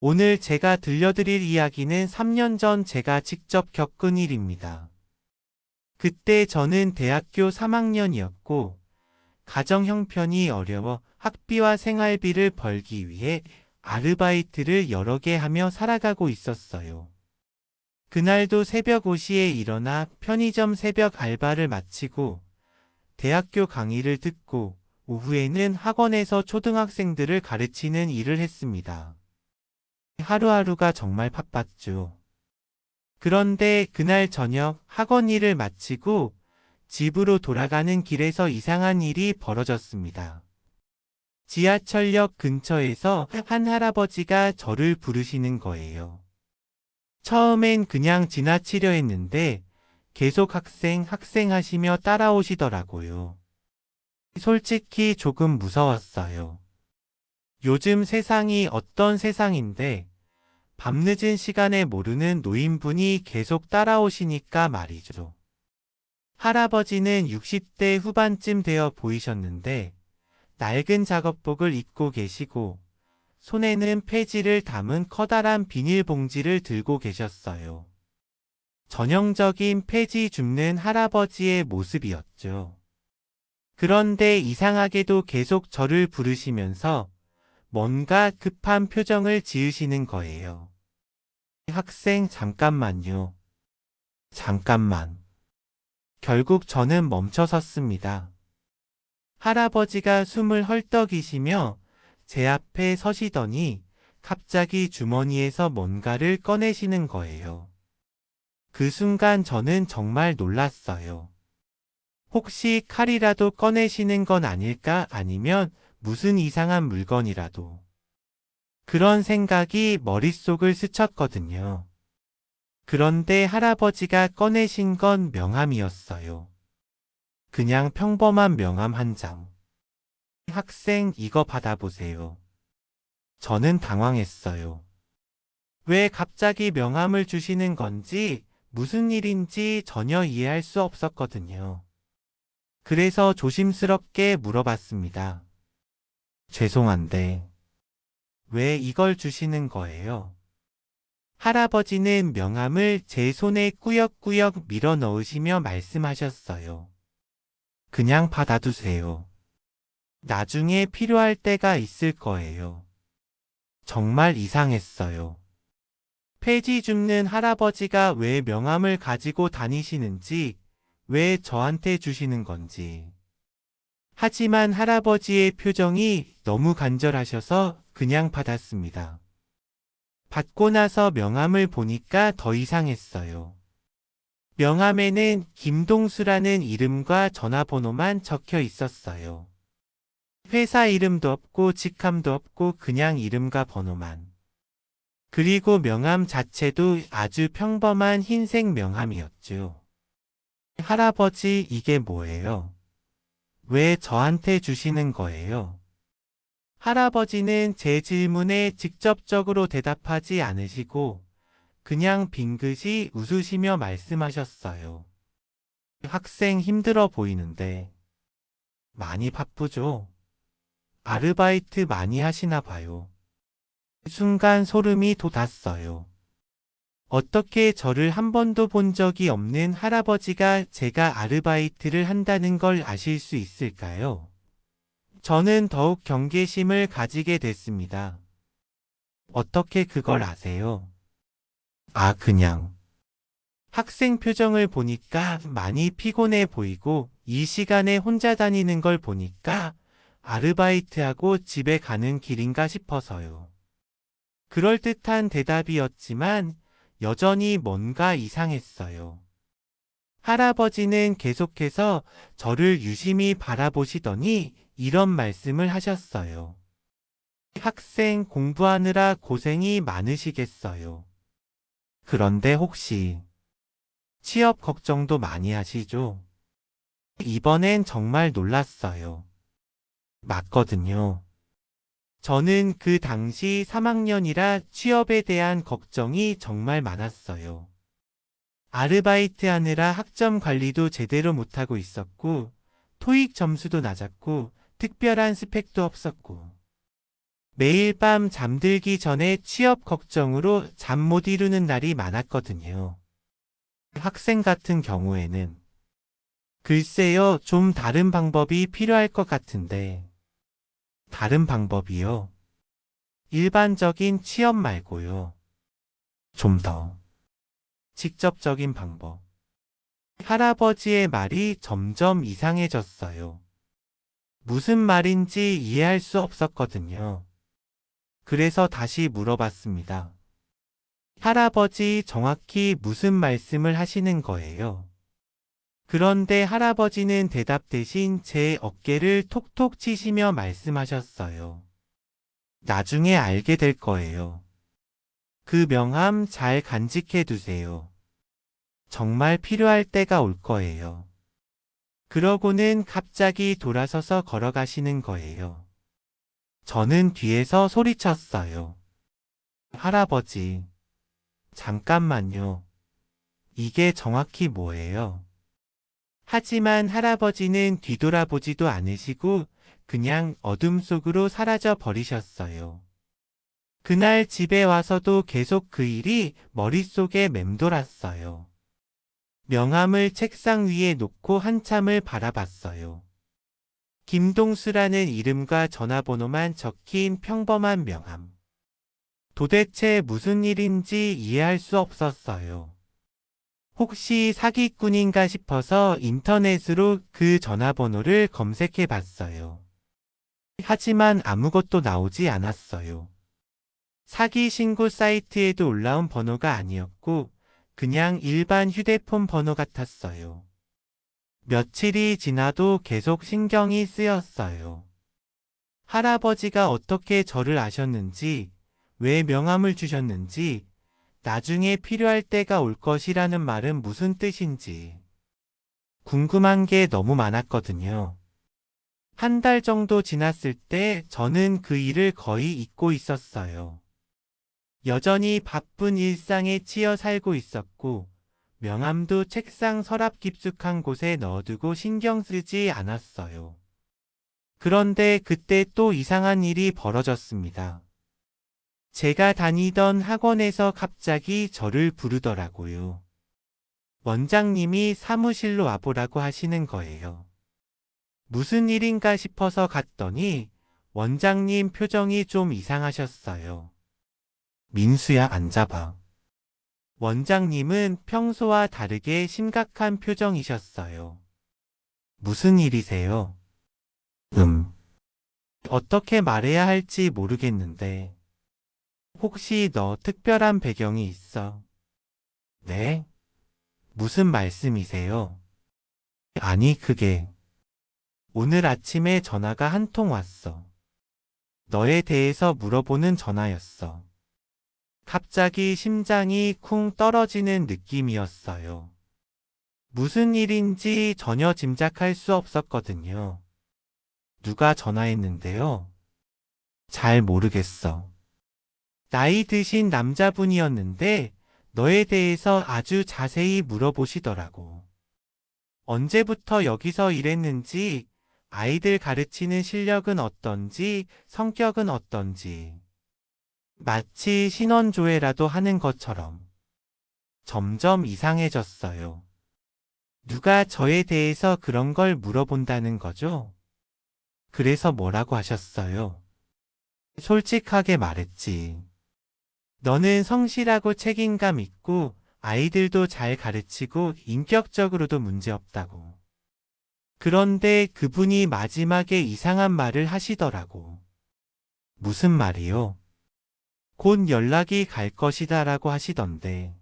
오늘 제가 들려드릴 이야기는 3년 전 제가 직접 겪은 일입니다. 그때 저는 대학교 3학년이었고, 가정 형편이 어려워 학비와 생활비를 벌기 위해 아르바이트를 여러 개 하며 살아가고 있었어요. 그날도 새벽 5시에 일어나 편의점 새벽 알바를 마치고 대학교 강의를 듣고 오후에는 학원에서 초등학생들을 가르치는 일을 했습니다. 하루하루가 정말 바빴죠. 그런데 그날 저녁 학원 일을 마치고 집으로 돌아가는 길에서 이상한 일이 벌어졌습니다. 지하철역 근처에서 한 할아버지가 저를 부르시는 거예요. 처음엔 그냥 지나치려 했는데 계속 학생 하시며 따라오시더라고요. 솔직히 조금 무서웠어요. 요즘 세상이 어떤 세상인데 밤늦은 시간에 모르는 노인분이 계속 따라오시니까 말이죠. 할아버지는 60대 후반쯤 되어 보이셨는데 낡은 작업복을 입고 계시고 손에는 폐지를 담은 커다란 비닐봉지를 들고 계셨어요. 전형적인 폐지 줍는 할아버지의 모습이었죠. 그런데 이상하게도 계속 저를 부르시면서 뭔가 급한 표정을 지으시는 거예요. 학생 잠깐만요. 잠깐만. 결국 저는 멈춰 섰습니다. 할아버지가 숨을 헐떡이시며 제 앞에 서시더니 갑자기 주머니에서 뭔가를 꺼내시는 거예요. 그 순간 저는 정말 놀랐어요. 혹시 칼이라도 꺼내시는 건 아닐까? 아니면 무슨 이상한 물건이라도. 그런 생각이 머릿속을 스쳤거든요. 그런데 할아버지가 꺼내신 건 명함이었어요. 그냥 평범한 명함 한 장. 학생 이거 받아보세요. 저는 당황했어요. 왜 갑자기 명함을 주시는 건지 무슨 일인지 전혀 이해할 수 없었거든요. 그래서 조심스럽게 물어봤습니다. 죄송한데 왜 이걸 주시는 거예요? 할아버지는 명함을 제 손에 꾸역꾸역 밀어 넣으시며 말씀하셨어요. 그냥 받아두세요. 나중에 필요할 때가 있을 거예요. 정말 이상했어요. 폐지 줍는 할아버지가 왜 명함을 가지고 다니시는지, 왜 저한테 주시는 건지. 하지만 할아버지의 표정이 너무 간절하셔서 그냥 받았습니다. 받고 나서 명함을 보니까 더 이상했어요. 명함에는 김동수라는 이름과 전화번호만 적혀 있었어요. 회사 이름도 없고 직함도 없고 그냥 이름과 번호만. 그리고 명함 자체도 아주 평범한 흰색 명함이었죠. 할아버지, 이게 뭐예요? 왜 저한테 주시는 거예요? 할아버지는 제 질문에 직접적으로 대답하지 않으시고 그냥 빙긋이 웃으시며 말씀하셨어요. 학생 힘들어 보이는데 많이 바쁘죠? 아르바이트 많이 하시나 봐요. 순간 소름이 돋았어요. 어떻게 저를 한 번도 본 적이 없는 할아버지가 제가 아르바이트를 한다는 걸 아실 수 있을까요? 저는 더욱 경계심을 가지게 됐습니다. 어떻게 그걸 아세요? 아, 그냥. 학생 표정을 보니까 많이 피곤해 보이고 이 시간에 혼자 다니는 걸 보니까 아르바이트하고 집에 가는 길인가 싶어서요. 그럴듯한 대답이었지만 여전히 뭔가 이상했어요. 할아버지는 계속해서 저를 유심히 바라보시더니 이런 말씀을 하셨어요. 학생 공부하느라 고생이 많으시겠어요. 그런데 혹시 취업 걱정도 많이 하시죠? 이번엔 정말 놀랐어요. 맞거든요. 저는 그 당시 3학년이라 취업에 대한 걱정이 정말 많았어요. 아르바이트 하느라 학점 관리도 제대로 못하고 있었고, 토익 점수도 낮았고, 특별한 스펙도 없었고, 매일 밤 잠들기 전에 취업 걱정으로 잠 못 이루는 날이 많았거든요. 학생 같은 경우에는 글쎄요, 좀 다른 방법이 필요할 것 같은데. 다른 방법이요? 일반적인 취업 말고요. 좀 더 직접적인 방법. 할아버지의 말이 점점 이상해졌어요. 무슨 말인지 이해할 수 없었거든요. 그래서 다시 물어봤습니다. 할아버지 정확히 무슨 말씀을 하시는 거예요? 그런데 할아버지는 대답 대신 제 어깨를 톡톡 치시며 말씀하셨어요. 나중에 알게 될 거예요. 그 명함 잘 간직해 두세요. 정말 필요할 때가 올 거예요. 그러고는 갑자기 돌아서서 걸어가시는 거예요. 저는 뒤에서 소리쳤어요. 할아버지, 잠깐만요. 이게 정확히 뭐예요? 하지만 할아버지는 뒤돌아보지도 않으시고 그냥 어둠 속으로 사라져 버리셨어요. 그날 집에 와서도 계속 그 일이 머릿속에 맴돌았어요. 명함을 책상 위에 놓고 한참을 바라봤어요. 김동수라는 이름과 전화번호만 적힌 평범한 명함. 도대체 무슨 일인지 이해할 수 없었어요. 혹시 사기꾼인가 싶어서 인터넷으로 그 전화번호를 검색해 봤어요. 하지만 아무것도 나오지 않았어요. 사기 신고 사이트에도 올라온 번호가 아니었고 그냥 일반 휴대폰 번호 같았어요. 며칠이 지나도 계속 신경이 쓰였어요. 할아버지가 어떻게 저를 아셨는지, 왜 명함을 주셨는지, 나중에 필요할 때가 올 것이라는 말은 무슨 뜻인지 궁금한 게 너무 많았거든요. 한 달 정도 지났을 때 저는 그 일을 거의 잊고 있었어요. 여전히 바쁜 일상에 치여 살고 있었고 명함도 책상 서랍 깊숙한 곳에 넣어두고 신경 쓰지 않았어요. 그런데 그때 또 이상한 일이 벌어졌습니다. 제가 다니던 학원에서 갑자기 저를 부르더라고요. 원장님이 사무실로 와보라고 하시는 거예요. 무슨 일인가 싶어서 갔더니 원장님 표정이 좀 이상하셨어요. 민수야, 앉아봐. 원장님은 평소와 다르게 심각한 표정이셨어요. 무슨 일이세요? 어떻게 말해야 할지 모르겠는데. 혹시 너 특별한 배경이 있어? 네? 무슨 말씀이세요? 아니, 그게. 오늘 아침에 전화가 한 통 왔어. 너에 대해서 물어보는 전화였어. 갑자기 심장이 쿵 떨어지는 느낌이었어요. 무슨 일인지 전혀 짐작할 수 없었거든요. 누가 전화했는데요? 잘 모르겠어. 나이 드신 남자분이었는데 너에 대해서 아주 자세히 물어보시더라고. 언제부터 여기서 일했는지, 아이들 가르치는 실력은 어떤지, 성격은 어떤지. 마치 신원조회라도 하는 것처럼. 점점 이상해졌어요. 누가 저에 대해서 그런 걸 물어본다는 거죠? 그래서 뭐라고 하셨어요? 솔직하게 말했지. 너는 성실하고 책임감 있고 아이들도 잘 가르치고 인격적으로도 문제없다고. 그런데 그분이 마지막에 이상한 말을 하시더라고. 무슨 말이요? 곧 연락이 갈 것이다 라고 하시던데.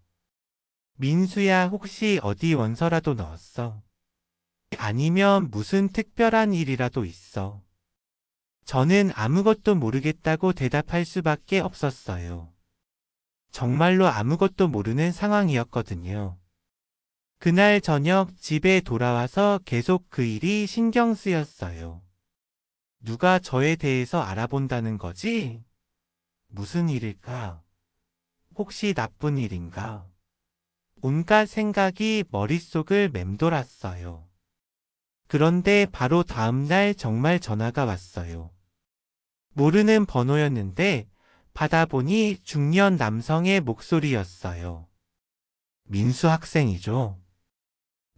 민수야, 혹시 어디 원서라도 넣었어? 아니면 무슨 특별한 일이라도 있어? 저는 아무것도 모르겠다고 대답할 수밖에 없었어요. 정말로 아무것도 모르는 상황이었거든요. 그날 저녁 집에 돌아와서 계속 그 일이 신경 쓰였어요. 누가 저에 대해서 알아본다는 거지? 무슨 일일까? 혹시 나쁜 일인가? 온갖 생각이 머릿속을 맴돌았어요. 그런데 바로 다음 날 정말 전화가 왔어요. 모르는 번호였는데 받아보니 중년 남성의 목소리였어요. 민수 학생이죠.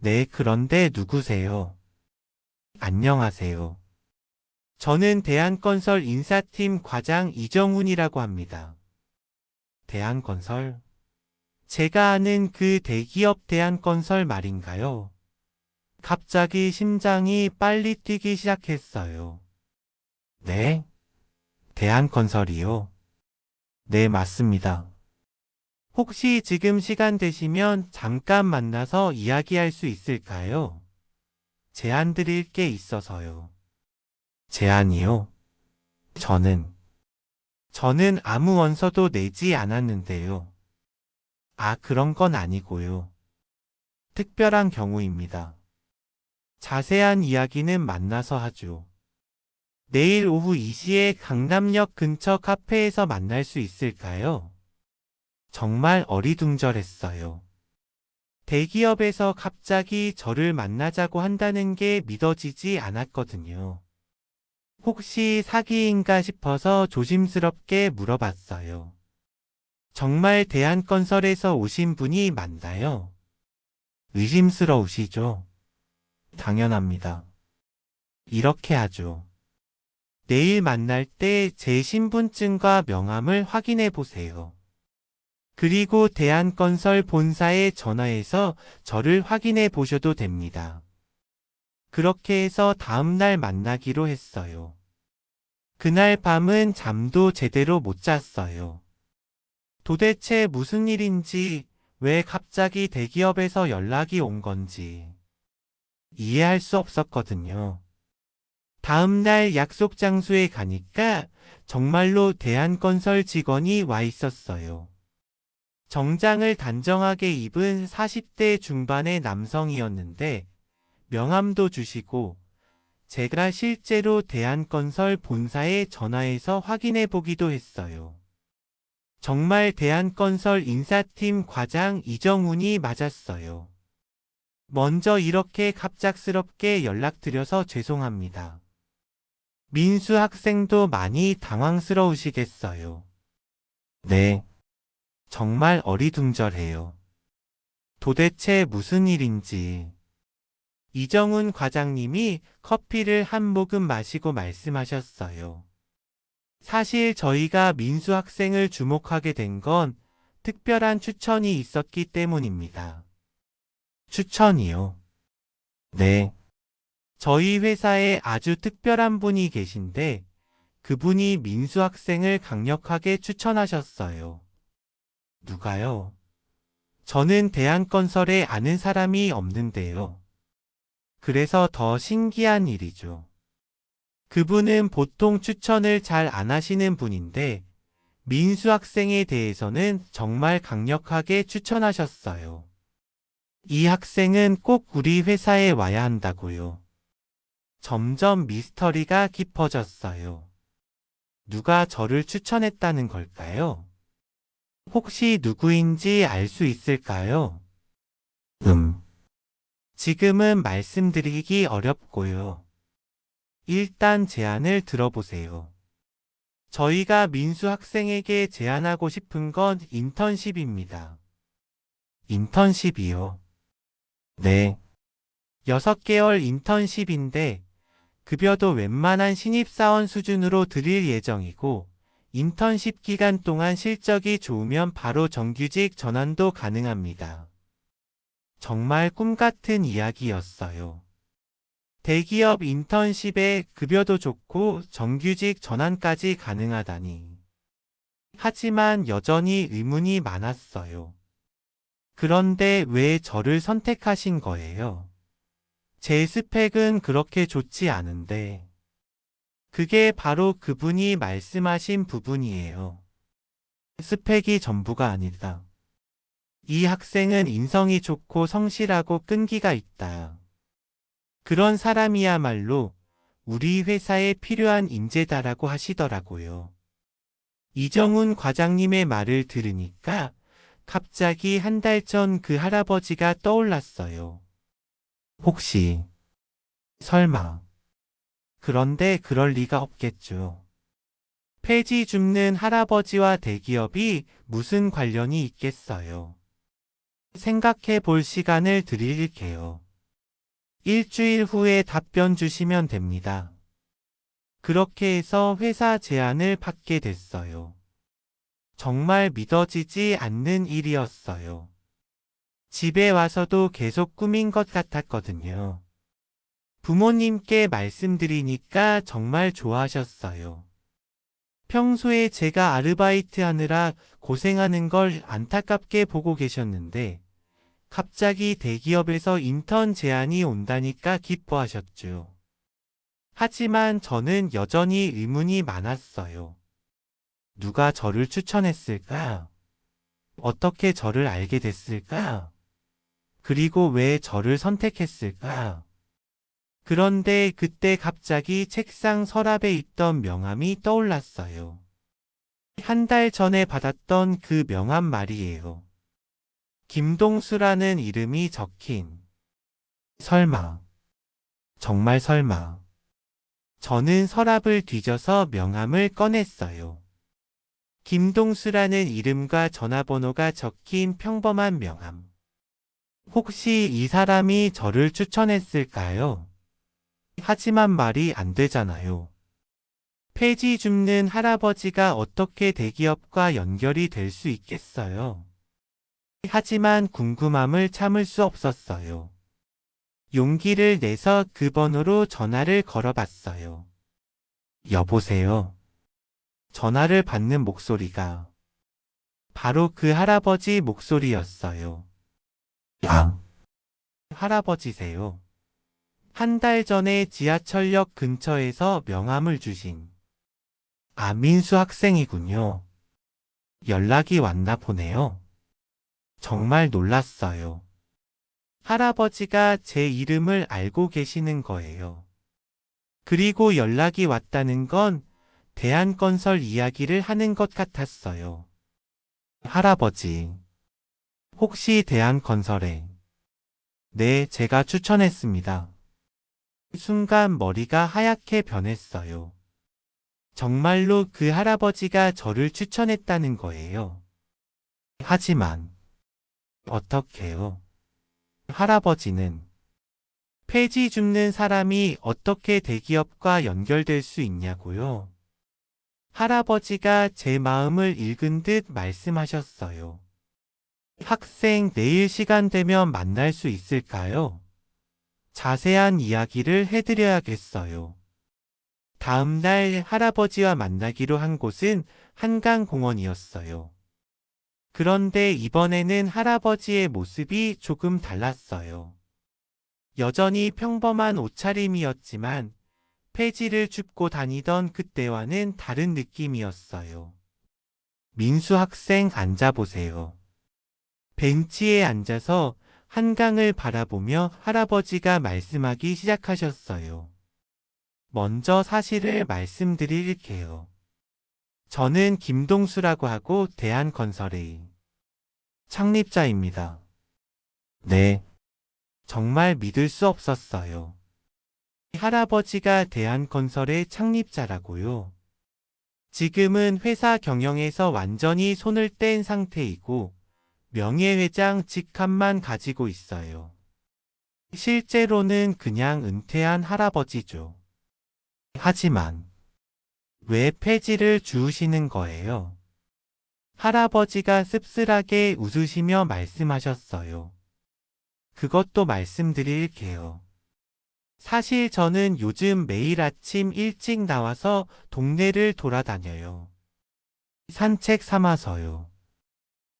네, 그런데 누구세요? 안녕하세요. 저는 대한건설 인사팀 과장 이정훈이라고 합니다. 대한건설? 제가 아는 그 대기업 대한건설 말인가요? 갑자기 심장이 빨리 뛰기 시작했어요. 네? 대한건설이요? 네, 맞습니다. 혹시 지금 시간 되시면 잠깐 만나서 이야기할 수 있을까요? 제안 드릴 게 있어서요. 제안이요? 저는 아무 원서도 내지 않았는데요. 아, 그런 건 아니고요. 특별한 경우입니다. 자세한 이야기는 만나서 하죠. 내일 오후 2시에 강남역 근처 카페에서 만날 수 있을까요? 정말 어리둥절했어요. 대기업에서 갑자기 저를 만나자고 한다는 게 믿어지지 않았거든요. 혹시 사기인가 싶어서 조심스럽게 물어봤어요. 정말 대한건설에서 오신 분이 맞나요? 의심스러우시죠? 당연합니다. 이렇게 하죠. 내일 만날 때 제 신분증과 명함을 확인해 보세요. 그리고 대한건설 본사에 전화해서 저를 확인해 보셔도 됩니다. 그렇게 해서 다음날 만나기로 했어요. 그날 밤은 잠도 제대로 못 잤어요. 도대체 무슨 일인지, 왜 갑자기 대기업에서 연락이 온 건지 이해할 수 없었거든요. 다음날 약속 장소에 가니까 정말로 대한건설 직원이 와 있었어요. 정장을 단정하게 입은 40대 중반의 남성이었는데 명함도 주시고 제가 실제로 대한건설 본사에 전화해서 확인해 보기도 했어요. 정말 대한건설 인사팀 과장 이정훈이 맞았어요. 먼저 이렇게 갑작스럽게 연락드려서 죄송합니다. 민수 학생도 많이 당황스러우시겠어요. 네, 정말 어리둥절해요. 도대체 무슨 일인지. 이정훈 과장님이 커피를 한 모금 마시고 말씀하셨어요. 사실 저희가 민수 학생을 주목하게 된 건 특별한 추천이 있었기 때문입니다. 추천이요? 네. 저희 회사에 아주 특별한 분이 계신데 그분이 민수 학생을 강력하게 추천하셨어요. 누가요? 저는 대한건설에 아는 사람이 없는데요. 그래서 더 신기한 일이죠. 그분은 보통 추천을 잘 안 하시는 분인데 민수 학생에 대해서는 정말 강력하게 추천하셨어요. 이 학생은 꼭 우리 회사에 와야 한다고요. 점점 미스터리가 깊어졌어요. 누가 저를 추천했다는 걸까요? 혹시 누구인지 알 수 있을까요? 지금은 말씀드리기 어렵고요. 일단 제안을 들어보세요. 저희가 민수 학생에게 제안하고 싶은 건 인턴십입니다. 인턴십이요? 네. 6개월 인턴십인데 급여도 웬만한 신입사원 수준으로 드릴 예정이고 인턴십 기간 동안 실적이 좋으면 바로 정규직 전환도 가능합니다. 정말 꿈같은 이야기였어요. 대기업 인턴십에 급여도 좋고 정규직 전환까지 가능하다니. 하지만 여전히 의문이 많았어요. 그런데 왜 저를 선택하신 거예요? 제 스펙은 그렇게 좋지 않은데. 그게 바로 그분이 말씀하신 부분이에요. 스펙이 전부가 아니다. 이 학생은 인성이 좋고 성실하고 끈기가 있다. 그런 사람이야말로 우리 회사에 필요한 인재다라고 하시더라고요. 이정훈 과장님의 말을 들으니까 갑자기 한 달 전 그 할아버지가 떠올랐어요. 혹시, 설마. 그런데 그럴 리가 없겠죠. 폐지 줍는 할아버지와 대기업이 무슨 관련이 있겠어요? 생각해 볼 시간을 드릴게요. 일주일 후에 답변 주시면 됩니다. 그렇게 해서 회사 제안을 받게 됐어요. 정말 믿어지지 않는 일이었어요. 집에 와서도 계속 꿈인 것 같았거든요. 부모님께 말씀드리니까 정말 좋아하셨어요. 평소에 제가 아르바이트 하느라 고생하는 걸 안타깝게 보고 계셨는데 갑자기 대기업에서 인턴 제안이 온다니까 기뻐하셨죠. 하지만 저는 여전히 의문이 많았어요. 누가 저를 추천했을까? 어떻게 저를 알게 됐을까? 그리고 왜 저를 선택했을까? 그런데 그때 갑자기 책상 서랍에 있던 명함이 떠올랐어요. 한 달 전에 받았던 그 명함 말이에요. 김동수라는 이름이 적힌. 설마. 정말 설마. 저는 서랍을 뒤져서 명함을 꺼냈어요. 김동수라는 이름과 전화번호가 적힌 평범한 명함. 혹시 이 사람이 저를 추천했을까요? 하지만 말이 안 되잖아요. 폐지 줍는 할아버지가 어떻게 대기업과 연결이 될 수 있겠어요? 하지만 궁금함을 참을 수 없었어요. 용기를 내서 그 번호로 전화를 걸어봤어요. 여보세요. 전화를 받는 목소리가 바로 그 할아버지 목소리였어요. 아, 할아버지세요. 한 달 전에 지하철역 근처에서 명함을 주신 민수 학생이군요. 연락이 왔나 보네요. 정말 놀랐어요. 할아버지가 제 이름을 알고 계시는 거예요. 그리고 연락이 왔다는 건 대한건설 이야기를 하는 것 같았어요. 할아버지, 혹시 대한건설에? 네, 제가 추천했습니다. 순간 머리가 하얗게 변했어요. 정말로 그 할아버지가 저를 추천했다는 거예요. 하지만, 어떻게요? 할아버지는 폐지 줍는 사람이 어떻게 대기업과 연결될 수 있냐고요? 할아버지가 제 마음을 읽은 듯 말씀하셨어요. 학생, 내일 시간 되면 만날 수 있을까요? 자세한 이야기를 해드려야겠어요. 다음 날 할아버지와 만나기로 한 곳은 한강공원이었어요. 그런데 이번에는 할아버지의 모습이 조금 달랐어요. 여전히 평범한 옷차림이었지만 폐지를 줍고 다니던 그때와는 다른 느낌이었어요. 민수 학생 앉아보세요. 벤치에 앉아서 한강을 바라보며 할아버지가 말씀하기 시작하셨어요. 먼저 사실을 말씀드릴게요. 저는 김동수라고 하고 대한건설의 창립자입니다. 네, 정말 믿을 수 없었어요. 할아버지가 대한건설의 창립자라고요. 지금은 회사 경영에서 완전히 손을 뗀 상태이고 명예회장 직함만 가지고 있어요. 실제로는 그냥 은퇴한 할아버지죠. 하지만 왜 폐지를 주우시는 거예요? 할아버지가 씁쓸하게 웃으시며 말씀하셨어요. 그것도 말씀드릴게요. 사실 저는 요즘 매일 아침 일찍 나와서 동네를 돌아다녀요. 산책 삼아서요.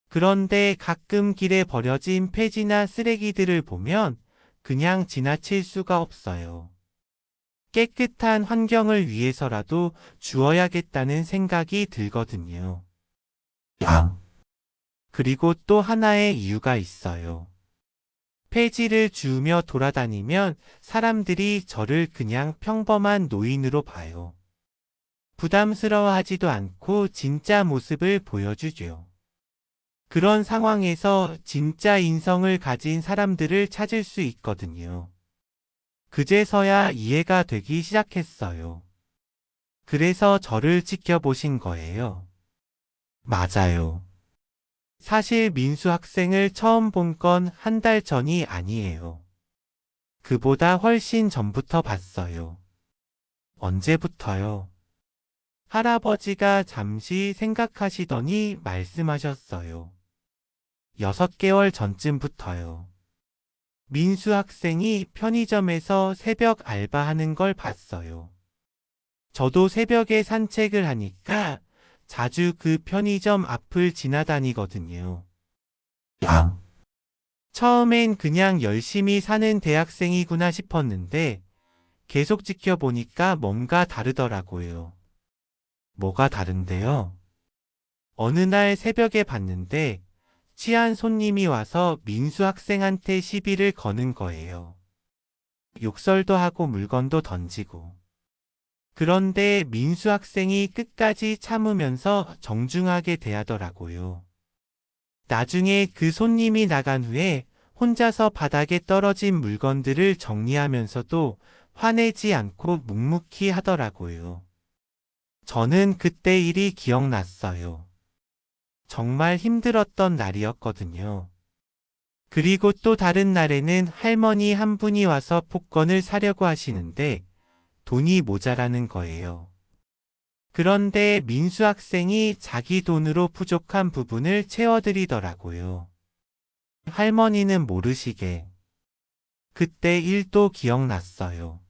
그런데 가끔 길에 버려진 폐지나 쓰레기들을 보면 그냥 지나칠 수가 없어요. 깨끗한 환경을 위해서라도 주어야겠다는 생각이 들거든요. 그리고 또 하나의 이유가 있어요. 폐지를 주우며 돌아다니면 사람들이 저를 그냥 평범한 노인으로 봐요. 부담스러워하지도 않고 진짜 모습을 보여주죠. 그런 상황에서 진짜 인성을 가진 사람들을 찾을 수 있거든요. 그제서야 이해가 되기 시작했어요. 그래서 저를 지켜보신 거예요. 맞아요. 사실 민수 학생을 처음 본 건 한 달 전이 아니에요. 그보다 훨씬 전부터 봤어요. 언제부터요? 할아버지가 잠시 생각하시더니 말씀하셨어요. 6개월 전쯤부터요. 민수 학생이 편의점에서 새벽 알바하는 걸 봤어요. 저도 새벽에 산책을 하니까 자주 그 편의점 앞을 지나다니거든요. 야. 처음엔 그냥 열심히 사는 대학생이구나 싶었는데 계속 지켜보니까 뭔가 다르더라고요. 뭐가 다른데요? 어느 날 새벽에 봤는데 취한 손님이 와서 민수 학생한테 시비를 거는 거예요. 욕설도 하고 물건도 던지고. 그런데 민수 학생이 끝까지 참으면서 정중하게 대하더라고요. 나중에 그 손님이 나간 후에 혼자서 바닥에 떨어진 물건들을 정리하면서도 화내지 않고 묵묵히 하더라고요. 저는 그때 일이 기억났어요. 정말 힘들었던 날이었거든요. 그리고 또 다른 날에는 할머니 한 분이 와서 복권을 사려고 하시는데 돈이 모자라는 거예요. 그런데 민수 학생이 자기 돈으로 부족한 부분을 채워드리더라고요. 할머니는 모르시게. 그때 일도 기억났어요.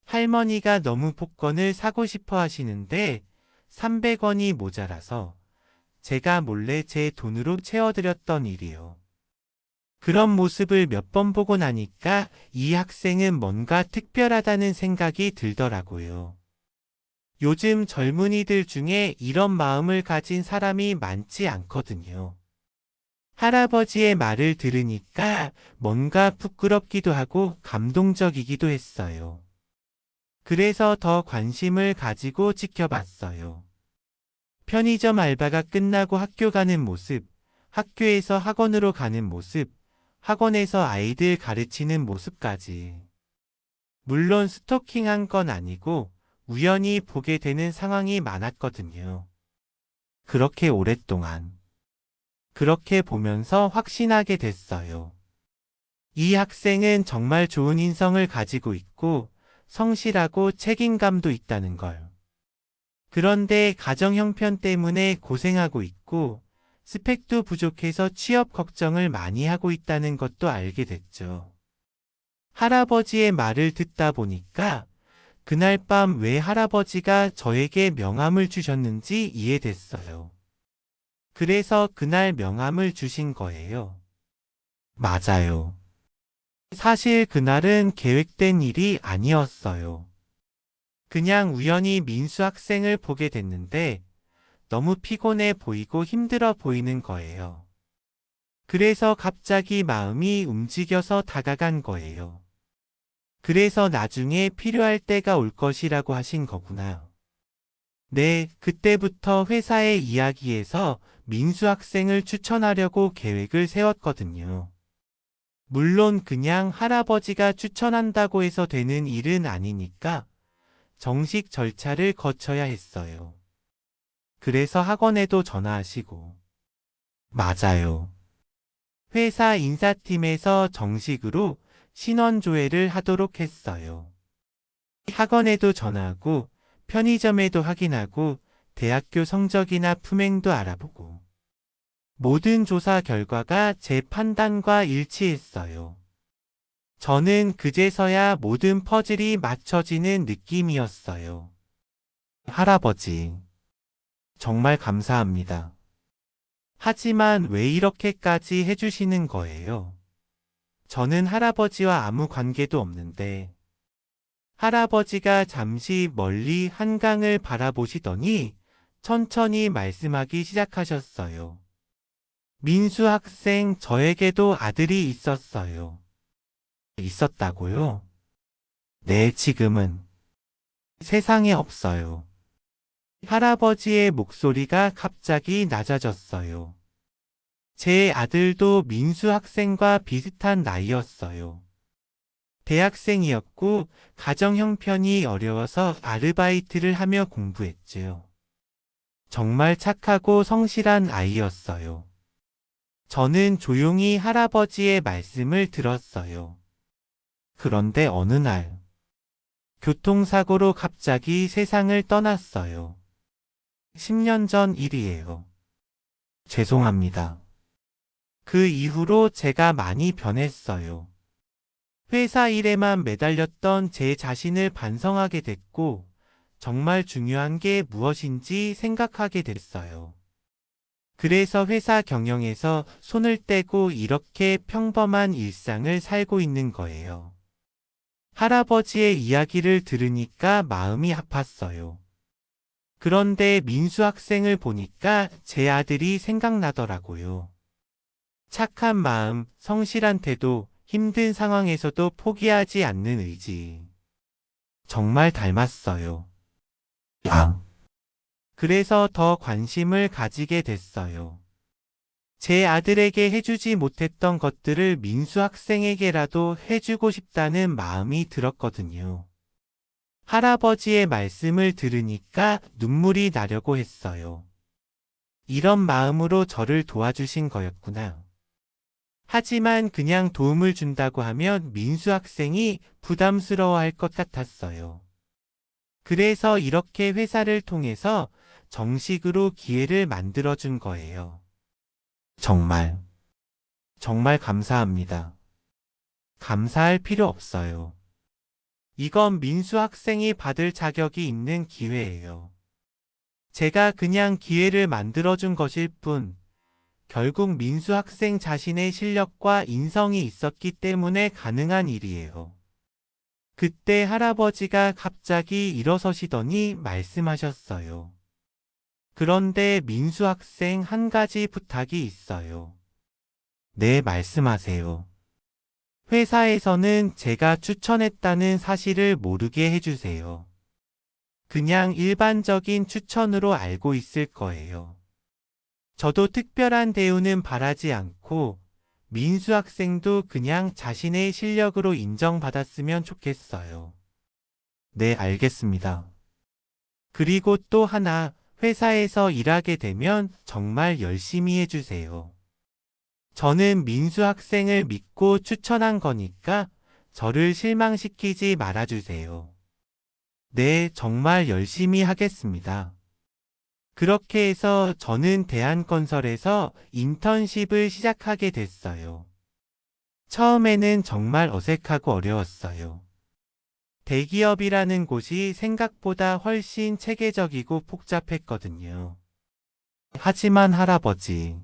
할머니가 너무 복권을 사고 싶어 하시는데 300원이 모자라서 제가 몰래 제 돈으로 채워드렸던 일이요. 그런 모습을 몇 번 보고 나니까 이 학생은 뭔가 특별하다는 생각이 들더라고요. 요즘 젊은이들 중에 이런 마음을 가진 사람이 많지 않거든요. 할아버지의 말을 들으니까 뭔가 부끄럽기도 하고 감동적이기도 했어요. 그래서 더 관심을 가지고 지켜봤어요. 편의점 알바가 끝나고 학교 가는 모습, 학교에서 학원으로 가는 모습, 학원에서 아이들 가르치는 모습까지. 물론 스토킹한 건 아니고 우연히 보게 되는 상황이 많았거든요. 그렇게 오랫동안. 그렇게 보면서 확신하게 됐어요. 이 학생은 정말 좋은 인성을 가지고 있고 성실하고 책임감도 있다는 걸. 그런데 가정 형편 때문에 고생하고 있고 스펙도 부족해서 취업 걱정을 많이 하고 있다는 것도 알게 됐죠. 할아버지의 말을 듣다 보니까 그날 밤 왜 할아버지가 저에게 명함을 주셨는지 이해됐어요. 그래서 그날 명함을 주신 거예요. 맞아요. 사실 그날은 계획된 일이 아니었어요. 그냥 우연히 민수 학생을 보게 됐는데 너무 피곤해 보이고 힘들어 보이는 거예요. 그래서 갑자기 마음이 움직여서 다가간 거예요. 그래서 나중에 필요할 때가 올 것이라고 하신 거구나. 네, 그때부터 회사의 이야기에서 민수 학생을 추천하려고 계획을 세웠거든요. 물론 그냥 할아버지가 추천한다고 해서 되는 일은 아니니까 정식 절차를 거쳐야 했어요. 그래서 학원에도 전화하시고. 맞아요. 회사 인사팀에서 정식으로 신원조회를 하도록 했어요. 학원에도 전화하고 편의점에도 확인하고 대학교 성적이나 품행도 알아보고. 모든 조사 결과가 제 판단과 일치했어요. 저는 그제서야 모든 퍼즐이 맞춰지는 느낌이었어요. 할아버지, 정말 감사합니다. 하지만 왜 이렇게까지 해주시는 거예요? 저는 할아버지와 아무 관계도 없는데. 할아버지가 잠시 멀리 한강을 바라보시더니 천천히 말씀하기 시작하셨어요. 민수 학생, 저에게도 아들이 있었어요. 있었다고요? 네, 지금은 세상에 없어요. 할아버지의 목소리가 갑자기 낮아졌어요. 제 아들도 민수 학생과 비슷한 나이였어요. 대학생이었고 가정 형편이 어려워서 아르바이트를 하며 공부했지요. 정말 착하고 성실한 아이였어요. 저는 조용히 할아버지의 말씀을 들었어요. 그런데 어느 날 교통사고로 갑자기 세상을 떠났어요. 10년 전 일이에요. 죄송합니다. 그 이후로 제가 많이 변했어요. 회사 일에만 매달렸던 제 자신을 반성하게 됐고, 정말 중요한 게 무엇인지 생각하게 됐어요. 그래서 회사 경영에서 손을 떼고 이렇게 평범한 일상을 살고 있는 거예요. 할아버지의 이야기를 들으니까 마음이 아팠어요. 그런데 민수 학생을 보니까 제 아들이 생각나더라고요. 착한 마음, 성실한 태도, 힘든 상황에서도 포기하지 않는 의지. 정말 닮았어요. 그래서 더 관심을 가지게 됐어요. 제 아들에게 해주지 못했던 것들을 민수 학생에게라도 해주고 싶다는 마음이 들었거든요. 할아버지의 말씀을 들으니까 눈물이 나려고 했어요. 이런 마음으로 저를 도와주신 거였구나. 하지만 그냥 도움을 준다고 하면 민수 학생이 부담스러워할 것 같았어요. 그래서 이렇게 회사를 통해서 정식으로 기회를 만들어준 거예요. 정말 감사합니다. 감사할 필요 없어요. 이건 민수 학생이 받을 자격이 있는 기회예요. 제가 그냥 기회를 만들어준 것일 뿐, 결국 민수 학생 자신의 실력과 인성이 있었기 때문에 가능한 일이에요. 그때 할아버지가 갑자기 일어서시더니 말씀하셨어요. 그런데 민수 학생 한 가지 부탁이 있어요. 네, 말씀하세요. 회사에서는 제가 추천했다는 사실을 모르게 해주세요. 그냥 일반적인 추천으로 알고 있을 거예요. 저도 특별한 대우는 바라지 않고 민수 학생도 그냥 자신의 실력으로 인정받았으면 좋겠어요. 네, 알겠습니다. 그리고 또 하나, 회사에서 일하게 되면 정말 열심히 해주세요. 저는 민수 학생을 믿고 추천한 거니까 저를 실망시키지 말아주세요. 네, 정말 열심히 하겠습니다. 그렇게 해서 저는 대한건설에서 인턴십을 시작하게 됐어요. 처음에는 정말 어색하고 어려웠어요. 대기업이라는 곳이 생각보다 훨씬 체계적이고 복잡했거든요. 하지만 할아버지,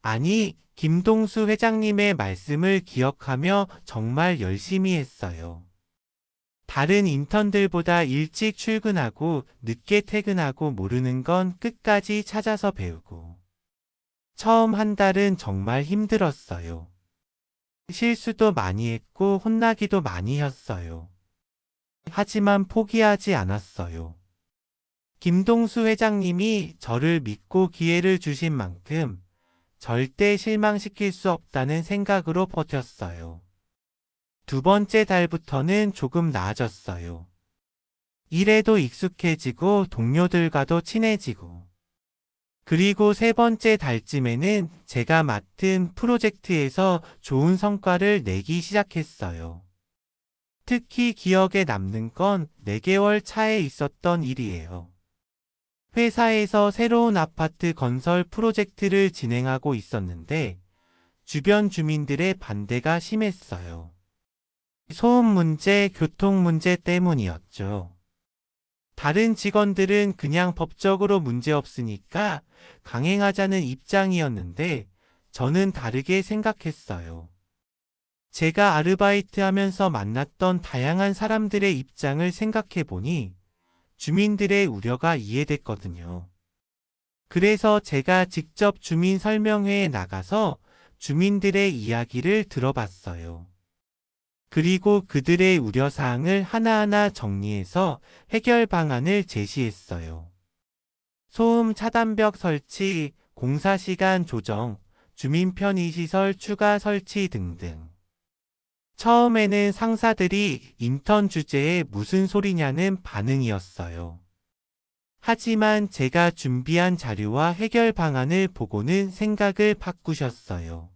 아니, 김동수 회장님의 말씀을 기억하며 정말 열심히 했어요. 다른 인턴들보다 일찍 출근하고 늦게 퇴근하고 모르는 건 끝까지 찾아서 배우고. 처음 한 달은 정말 힘들었어요. 실수도 많이 했고 혼나기도 많이 했어요. 하지만 포기하지 않았어요. 김동수 회장님이 저를 믿고 기회를 주신 만큼 절대 실망시킬 수 없다는 생각으로 버텼어요. 두 번째 달부터는 조금 나아졌어요. 일에도 익숙해지고 동료들과도 친해지고. 그리고 세 번째 달쯤에는 제가 맡은 프로젝트에서 좋은 성과를 내기 시작했어요. 특히 기억에 남는 건 4개월 차에 있었던 일이에요. 회사에서 새로운 아파트 건설 프로젝트를 진행하고 있었는데 주변 주민들의 반대가 심했어요. 소음 문제, 교통 문제 때문이었죠. 다른 직원들은 그냥 법적으로 문제없으니까 강행하자는 입장이었는데 저는 다르게 생각했어요. 제가 아르바이트 하면서 만났던 다양한 사람들의 입장을 생각해 보니 주민들의 우려가 이해됐거든요. 그래서 제가 직접 주민 설명회에 나가서 주민들의 이야기를 들어봤어요. 그리고 그들의 우려사항을 하나하나 정리해서 해결 방안을 제시했어요. 소음 차단벽 설치, 공사시간 조정, 주민 편의시설 추가 설치 등등. 처음에는 상사들이 인턴 주제에 무슨 소리냐는 반응이었어요. 하지만 제가 준비한 자료와 해결 방안을 보고는 생각을 바꾸셨어요.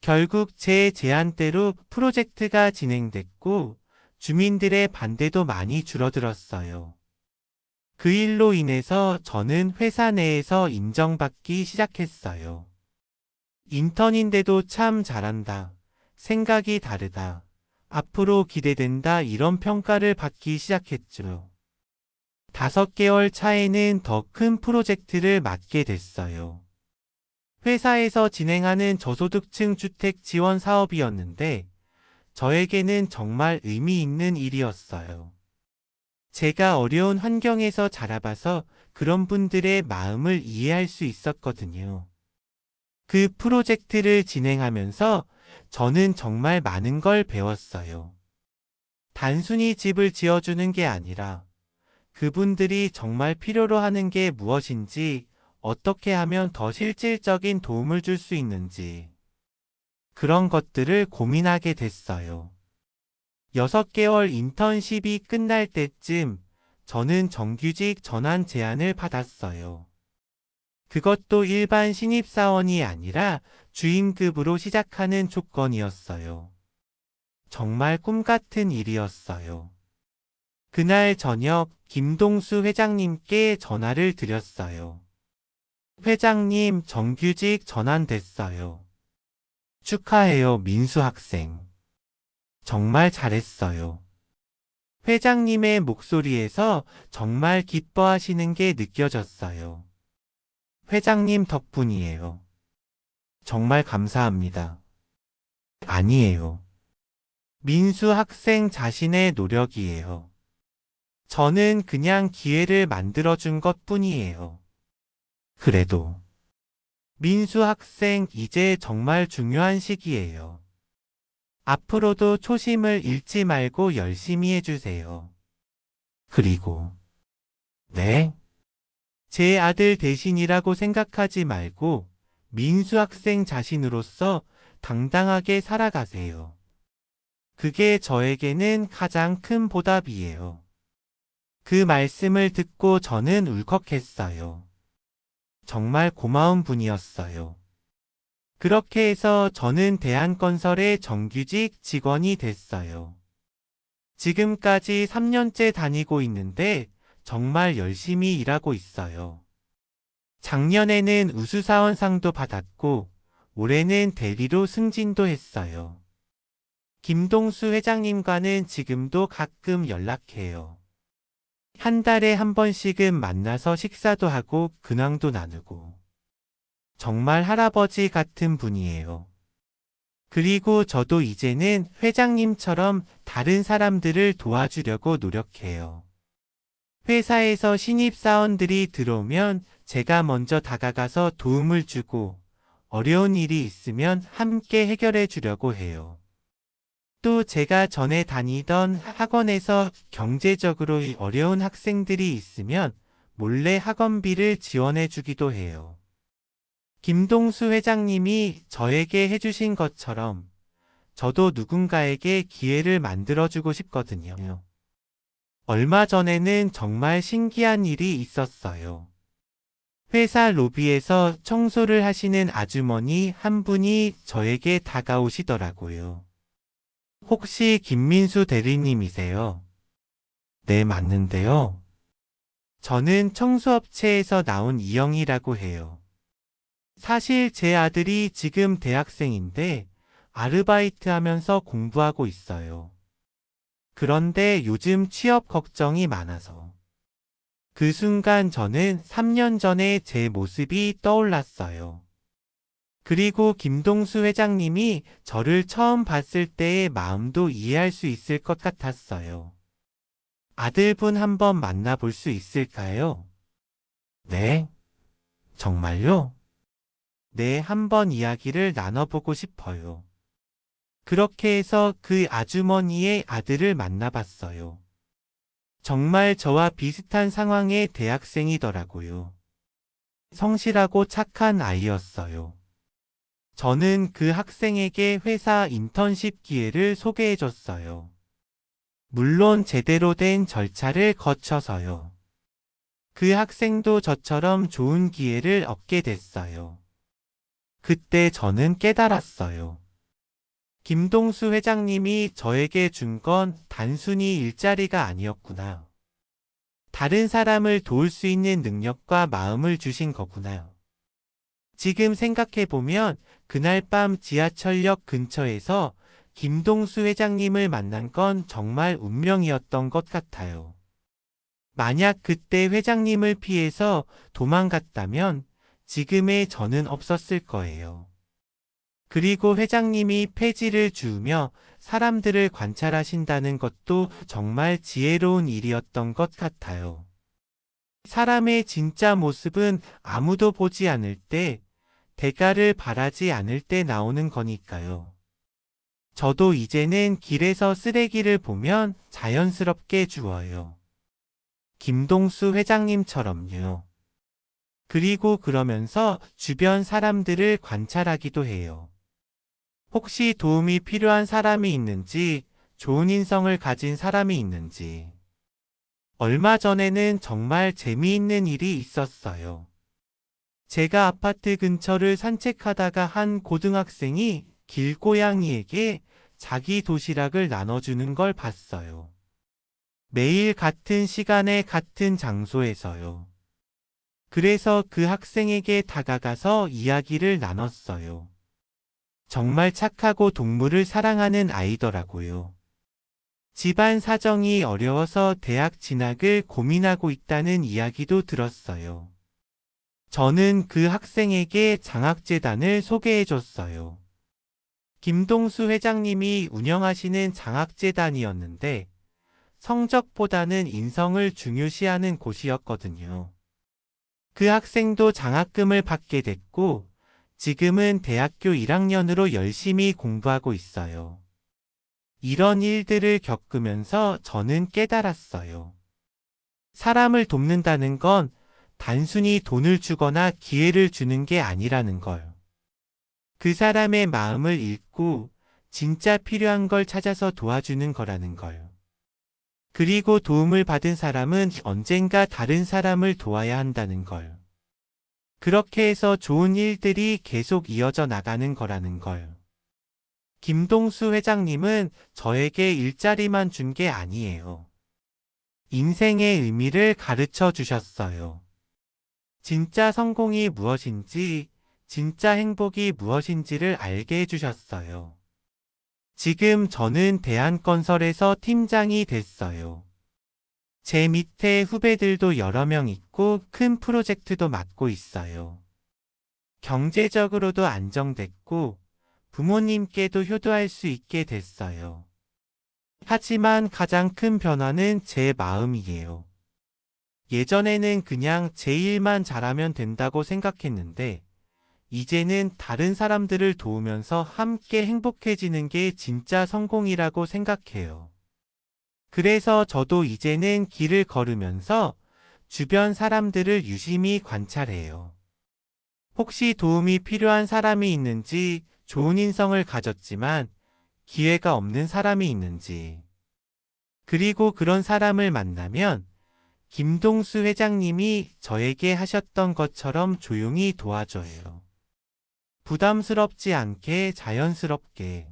결국 제 제안대로 프로젝트가 진행됐고 주민들의 반대도 많이 줄어들었어요. 그 일로 인해서 저는 회사 내에서 인정받기 시작했어요. 인턴인데도 참 잘한다. 생각이 다르다. 앞으로 기대된다. 이런 평가를 받기 시작했죠. 5개월 차에는 더 큰 프로젝트를 맡게 됐어요. 회사에서 진행하는 저소득층 주택 지원 사업이었는데 저에게는 정말 의미 있는 일이었어요. 제가 어려운 환경에서 자라봐서 그런 분들의 마음을 이해할 수 있었거든요. 그 프로젝트를 진행하면서 저는 정말 많은 걸 배웠어요. 단순히 집을 지어주는 게 아니라 그분들이 정말 필요로 하는 게 무엇인지, 어떻게 하면 더 실질적인 도움을 줄 수 있는지, 그런 것들을 고민하게 됐어요. 6개월 인턴십이 끝날 때쯤 저는 정규직 전환 제안을 받았어요. 그것도 일반 신입사원이 아니라 주임급으로 시작하는 조건이었어요. 정말 꿈같은 일이었어요. 그날 저녁 김동수 회장님께 전화를 드렸어요. 회장님, 정규직 전환됐어요. 축하해요, 민수 학생. 정말 잘했어요. 회장님의 목소리에서 정말 기뻐하시는 게 느껴졌어요. 회장님 덕분이에요. 정말 감사합니다. 아니에요. 민수 학생 자신의 노력이에요. 저는 그냥 기회를 만들어준 것 뿐이에요. 그래도 민수 학생, 이제 정말 중요한 시기예요. 앞으로도 초심을 잃지 말고 열심히 해주세요. 그리고 네? 제 아들 대신이라고 생각하지 말고 민수 학생 자신으로서 당당하게 살아가세요. 그게 저에게는 가장 큰 보답이에요. 그 말씀을 듣고 저는 울컥했어요. 정말 고마운 분이었어요. 그렇게 해서 저는 대한건설의 정규직 직원이 됐어요. 지금까지 3년째 다니고 있는데 정말 열심히 일하고 있어요. 작년에는 우수사원상도 받았고 올해는 대리로 승진도 했어요. 김동수 회장님과는 지금도 가끔 연락해요. 한 달에 한 번씩은 만나서 식사도 하고 근황도 나누고. 정말 할아버지 같은 분이에요. 그리고 저도 이제는 회장님처럼 다른 사람들을 도와주려고 노력해요. 회사에서 신입사원들이 들어오면 제가 먼저 다가가서 도움을 주고 어려운 일이 있으면 함께 해결해 주려고 해요. 또 제가 전에 다니던 학원에서 경제적으로 어려운 학생들이 있으면 몰래 학원비를 지원해 주기도 해요. 김동수 회장님이 저에게 해주신 것처럼 저도 누군가에게 기회를 만들어주고 싶거든요. 얼마 전에는 정말 신기한 일이 있었어요. 회사 로비에서 청소를 하시는 아주머니 한 분이 저에게 다가오시더라고요. 혹시 김민수 대리님이세요? 네, 맞는데요. 저는 청소업체에서 나온 이영이라고 해요. 사실 제 아들이 지금 대학생인데 아르바이트 하면서 공부하고 있어요. 그런데 요즘 취업 걱정이 많아서. 그 순간 저는 3년 전에 제 모습이 떠올랐어요. 그리고 김동수 회장님이 저를 처음 봤을 때의 마음도 이해할 수 있을 것 같았어요. 아들분 한번 만나볼 수 있을까요? 네? 정말요? 네, 한번 이야기를 나눠보고 싶어요. 그렇게 해서 그 아주머니의 아들을 만나봤어요. 정말 저와 비슷한 상황의 대학생이더라고요. 성실하고 착한 아이였어요. 저는 그 학생에게 회사 인턴십 기회를 소개해 줬어요. 물론 제대로 된 절차를 거쳐서요. 그 학생도 저처럼 좋은 기회를 얻게 됐어요. 그때 저는 깨달았어요. 김동수 회장님이 저에게 준 건 단순히 일자리가 아니었구나. 다른 사람을 도울 수 있는 능력과 마음을 주신 거구나. 지금 생각해보면 그날 밤 지하철역 근처에서 김동수 회장님을 만난 건 정말 운명이었던 것 같아요. 만약 그때 회장님을 피해서 도망갔다면 지금의 저는 없었을 거예요. 그리고 회장님이 폐지를 주우며 사람들을 관찰하신다는 것도 정말 지혜로운 일이었던 것 같아요. 사람의 진짜 모습은 아무도 보지 않을 때, 대가를 바라지 않을 때 나오는 거니까요. 저도 이제는 길에서 쓰레기를 보면 자연스럽게 주워요. 김동수 회장님처럼요. 그리고 그러면서 주변 사람들을 관찰하기도 해요. 혹시 도움이 필요한 사람이 있는지, 좋은 인성을 가진 사람이 있는지. 얼마 전에는 정말 재미있는 일이 있었어요. 제가 아파트 근처를 산책하다가 한 고등학생이 길고양이에게 자기 도시락을 나눠주는 걸 봤어요. 매일 같은 시간에 같은 장소에서요. 그래서 그 학생에게 다가가서 이야기를 나눴어요. 정말 착하고 동물을 사랑하는 아이더라고요. 집안 사정이 어려워서 대학 진학을 고민하고 있다는 이야기도 들었어요. 저는 그 학생에게 장학재단을 소개해줬어요. 김동수 회장님이 운영하시는 장학재단이었는데 성적보다는 인성을 중요시하는 곳이었거든요. 그 학생도 장학금을 받게 됐고 지금은 대학교 1학년으로 열심히 공부하고 있어요. 이런 일들을 겪으면서 저는 깨달았어요. 사람을 돕는다는 건 단순히 돈을 주거나 기회를 주는 게 아니라는 걸. 그 사람의 마음을 읽고 진짜 필요한 걸 찾아서 도와주는 거라는 걸. 그리고 도움을 받은 사람은 언젠가 다른 사람을 도와야 한다는 걸. 그렇게 해서 좋은 일들이 계속 이어져 나가는 거라는 걸. 김동수 회장님은 저에게 일자리만 준 게 아니에요. 인생의 의미를 가르쳐 주셨어요. 진짜 성공이 무엇인지, 진짜 행복이 무엇인지를 알게 해주셨어요. 지금 저는 대한건설에서 팀장이 됐어요. 제 밑에 후배들도 여러 명 있고 큰 프로젝트도 맡고 있어요. 경제적으로도 안정됐고 부모님께도 효도할 수 있게 됐어요. 하지만 가장 큰 변화는 제 마음이에요. 예전에는 그냥 제 일만 잘하면 된다고 생각했는데 이제는 다른 사람들을 도우면서 함께 행복해지는 게 진짜 성공이라고 생각해요. 그래서 저도 이제는 길을 걸으면서 주변 사람들을 유심히 관찰해요. 혹시 도움이 필요한 사람이 있는지, 좋은 인성을 가졌지만 기회가 없는 사람이 있는지. 그리고 그런 사람을 만나면 김동수 회장님이 저에게 하셨던 것처럼 조용히 도와줘요. 부담스럽지 않게 자연스럽게.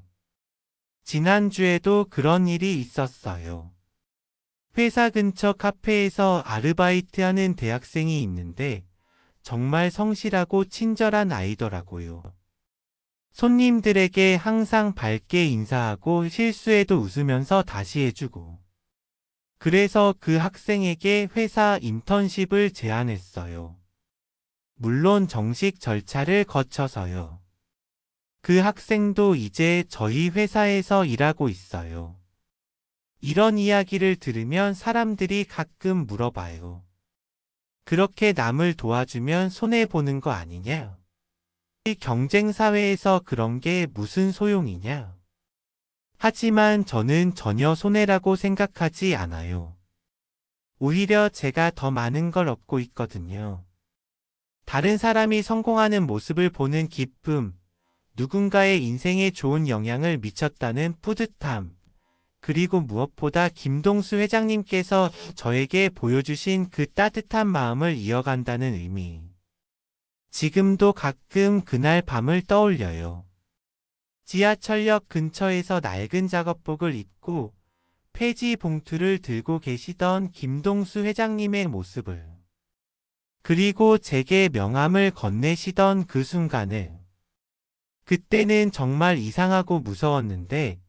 지난주에도 그런 일이 있었어요. 회사 근처 카페에서 아르바이트하는 대학생이 있는데 정말 성실하고 친절한 아이더라고요. 손님들에게 항상 밝게 인사하고 실수해도 웃으면서 다시 해주고. 그래서 그 학생에게 회사 인턴십을 제안했어요. 물론 정식 절차를 거쳐서요. 그 학생도 이제 저희 회사에서 일하고 있어요. 이런 이야기를 들으면 사람들이 가끔 물어봐요. 그렇게 남을 도와주면 손해보는 거 아니냐? 이 경쟁사회에서 그런 게 무슨 소용이냐? 하지만 저는 전혀 손해라고 생각하지 않아요. 오히려 제가 더 많은 걸 얻고 있거든요. 다른 사람이 성공하는 모습을 보는 기쁨, 누군가의 인생에 좋은 영향을 미쳤다는 뿌듯함, 그리고 무엇보다 김동수 회장님께서 저에게 보여주신 그 따뜻한 마음을 이어간다는 의미. 지금도 가끔 그날 밤을 떠올려요. 지하철역 근처에서 낡은 작업복을 입고 폐지 봉투를 들고 계시던 김동수 회장님의 모습을, 그리고 제게 명함을 건네시던 그 순간을. 그때는 정말 이상하고 무서웠는데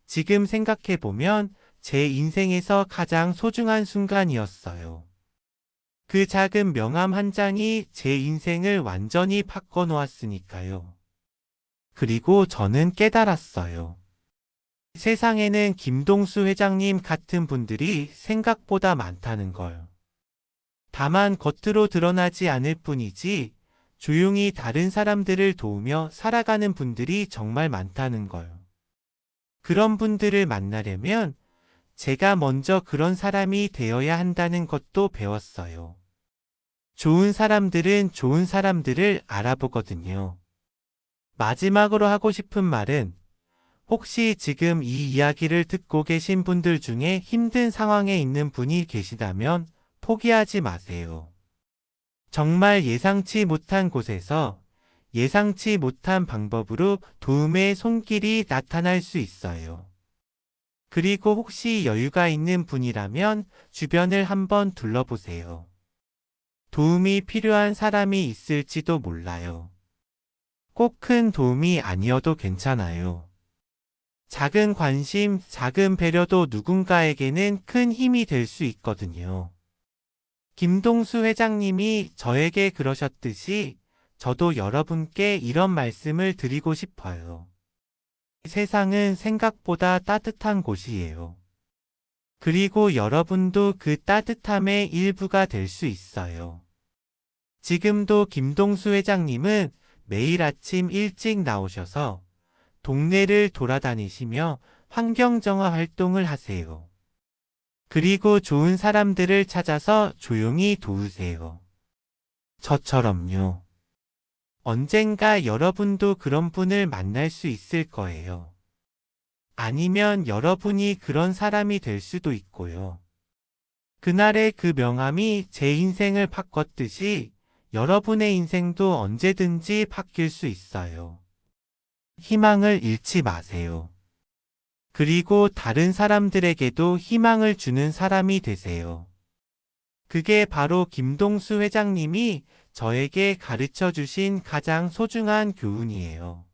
지금 생각해보면 제 인생에서 가장 소중한 순간이었어요. 그 작은 명함 한 장이 제 인생을 완전히 바꿔놓았으니까요. 그리고 저는 깨달았어요. 세상에는 김동수 회장님 같은 분들이 생각보다 많다는 걸. 다만 겉으로 드러나지 않을 뿐이지 조용히 다른 사람들을 도우며 살아가는 분들이 정말 많다는 걸. 그런 분들을 만나려면 제가 먼저 그런 사람이 되어야 한다는 것도 배웠어요. 좋은 사람들은 좋은 사람들을 알아보거든요. 마지막으로 하고 싶은 말은, 혹시 지금 이 이야기를 듣고 계신 분들 중에 힘든 상황에 있는 분이 계시다면 포기하지 마세요. 정말 예상치 못한 곳에서 예상치 못한 방법으로 도움의 손길이 나타날 수 있어요. 그리고 혹시 여유가 있는 분이라면 주변을 한번 둘러보세요. 도움이 필요한 사람이 있을지도 몰라요. 꼭 큰 도움이 아니어도 괜찮아요. 작은 관심, 작은 배려도 누군가에게는 큰 힘이 될 수 있거든요. 김동수 회장님이 저에게 그러셨듯이 저도 여러분께 이런 말씀을 드리고 싶어요. 세상은 생각보다 따뜻한 곳이에요. 그리고 여러분도 그 따뜻함의 일부가 될 수 있어요. 지금도 김동수 회장님은 매일 아침 일찍 나오셔서 동네를 돌아다니시며 환경정화 활동을 하세요. 그리고 좋은 사람들을 찾아서 조용히 도우세요. 저처럼요. 언젠가 여러분도 그런 분을 만날 수 있을 거예요. 아니면 여러분이 그런 사람이 될 수도 있고요. 그날의 그 명함이 제 인생을 바꿨듯이 여러분의 인생도 언제든지 바뀔 수 있어요. 희망을 잃지 마세요. 그리고 다른 사람들에게도 희망을 주는 사람이 되세요. 그게 바로 김동수 회장님이 저에게 가르쳐 주신 가장 소중한 교훈이에요.